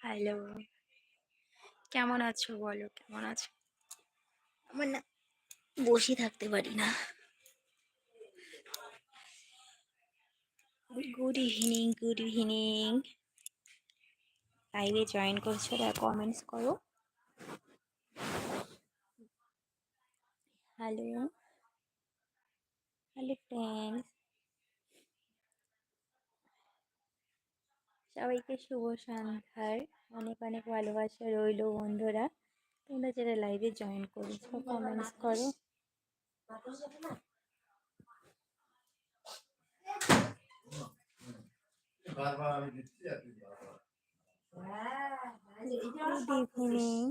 Hello, কেমন আছো বলো কেমন আছো? আমার না বসে থাকতে পারি না। Good evening, good evening. লাইভে জয়েন করছো আর কমেন্টস করো। Hello, hello friends. সবাইকে শুভ সন্ধ্যার অনেক অনেক ভালোবাসা রইলো বন্ধুরা। তোমরা যারা লাইভে জয়েন করেছো কমেন্টস করো। Good evening.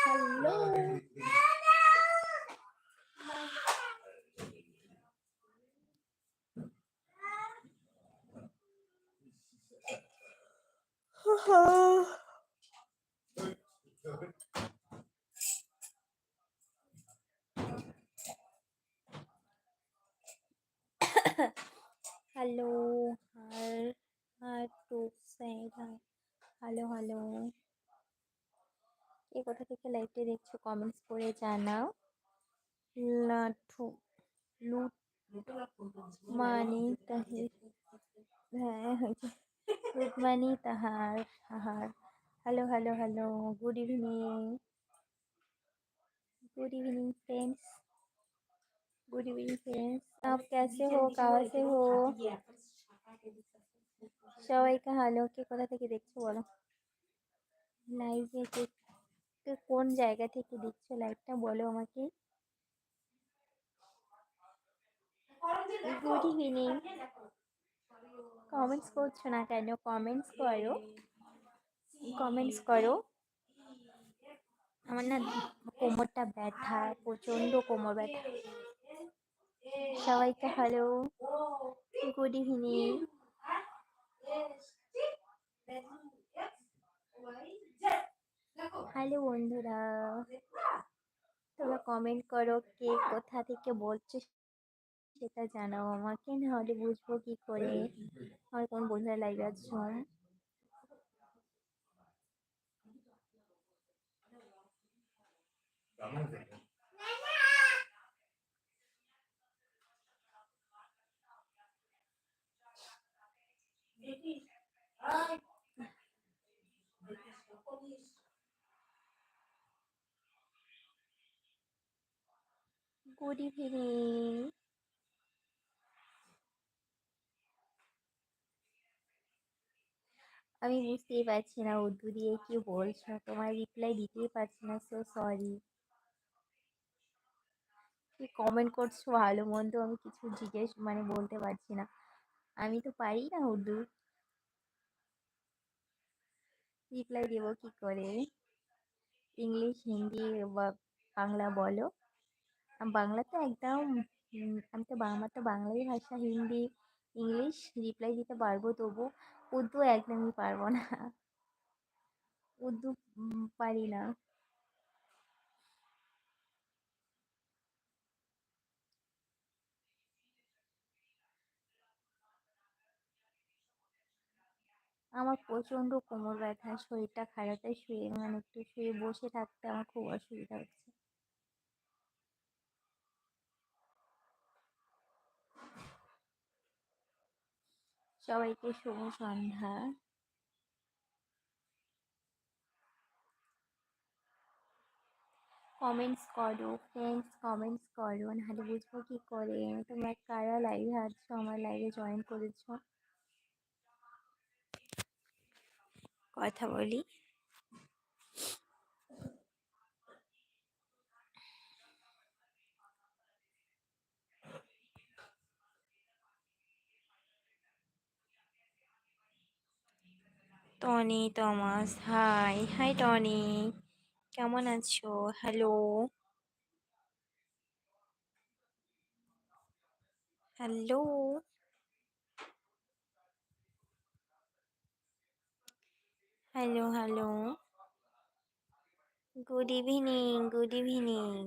হ্যালো। হ্যালো, আর টু সে হ্যালো হ্যালো। কে কোথা থেকে লাইভটা দেখছো কমেন্টস করে জানাও। লাঠু লুট মানি তাহির, হ্যাঁ হয়েছে। গুড মানি তাহার তাহার। Hello hello hello. Good evening, good evening friends. Good evening friends, आप कैसे हो, कहाँ से हो? সবাইকে হ্যালো। কে কোথা থেকে দেখছো বলো। লাইভে কোন জায়গা থেকে দেখছো লাইভটা বলো আমাকে। Good evening. কমেন্টস করছো না কেন? কমেন্টস করো, কমেন্টস করো। আমার না কোমরটা ব্যথা, প্রচন্ড কোমর ব্যথা। সবাইকে হ্যালো, গুড ইভিনিং। হ্যালো বন্ধুরা, তোমরা কমেন্ট করো কে কোথা থেকে বলছো সেটা জানাও আমাকে, নাহলে বুঝবো কি করে আমার কোন বন্ধুরা লাইভ আছো। Good evening. আমি বুঝতেই পারছি না উর্দু দিয়ে কি বলছো, তোমার রিপ্লাই দিতেই পারছি না, সো সরি। কি কমেন্ট করছো ভালো মন্দ আমি কিছু জিজ্ঞেস বলতে পারছি না, আমি তো পারি না উর্দু, রিপ্লাই দেবো কি করে। ইংলিশ, হিন্দি বা বাংলা বলো। বাংলা তো একদম আমি তো আমার তো বাংলাই ভাষা, হিন্দি ইংলিশ রিপ্লাই দিতে পারবো, তবু উর্দু একদমই পারবো না। উর্দু পারি না। আমার প্রচন্ড কোমর ব্যথা, শরীরটা খারাপ, তাই শুয়ে একটু শুয়ে বসে থাকতে আমার খুব অসুবিধা হচ্ছে। সবাইকে শুভ সন্ধ্যা। কমেন্টস করো ফ্রেন্ডস, কমেন্টস করো, নাহলে বুঝবো কি করে তোমরা কারা লাইভে আছো, আমার লাইভে জয়েন করেছো। কথা বলি। Tony Thomas, high high Tony, কেমন আছো? Hello, hello, hello hello. Good evening, good evening.